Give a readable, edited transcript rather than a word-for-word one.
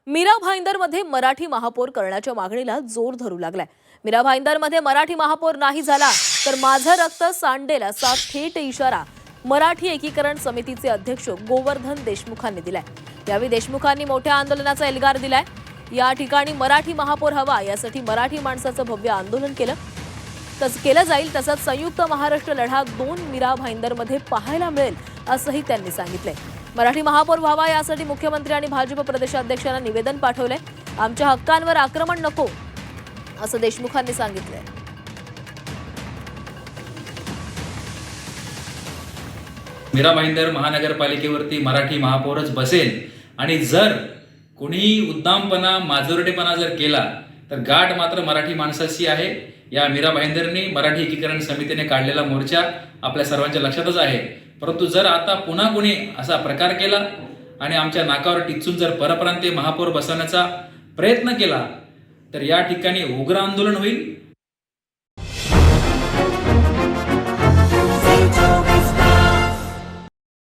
मीरा भाईंदरमध्ये मराठी महापौर करण्याच्या मागणीला जोर धरू लागलाय। मीरा भाईंदरमध्ये मराठी महापौर नाही झाला तर माझं रक्त सांडेल असा थेट इशारा मराठी एकीकरण समितीचे अध्यक्ष गोवर्धन देशमुखांनी दिलाय। यावेळी देशमुखांनी मोठ्या आंदोलनाचा एल्गार दिलाय। या ठिकाणी मराठी महापौर हवा यासाठी मराठी माणसाचं भव्य आंदोलन केलं जाईल। तसंच संयुक्त महाराष्ट्र लढा 2 मीरा भाईंदरमध्ये पाहायला मिळेल असंही त्यांनी सांगितलंय। मराठी महापौर व्हावा यासाठी मुख्यमंत्री आणि भाजप प्रदेशाध्यक्षांना निवेदन पाठवलंय। आमच्या हक्कांवर आक्रमण नको असं देशमुखांनी सांगितलंय। मीरा भाईंदर महानगरपालिकेवरती मराठी महापौरच बसेल आणि जर कोणी उद्दामपणा माजोरटेपणा जर केला तर गाठ मात्र मराठी माणसाची आहे। या मीरा भाईंदरनी मराठी एकीकरण समितीने काढलेला मोर्चा आपल्या सर्वांच्या लक्षातच आहे। परंतु जर आता पुन्हा कोणी असा प्रकार केला आणि आमच्या नाकावर टिचून जर परप्रांतीय महापौर बसवण्याचा प्रयत्न केला तर या ठिकाणी उग्र आंदोलन होईल।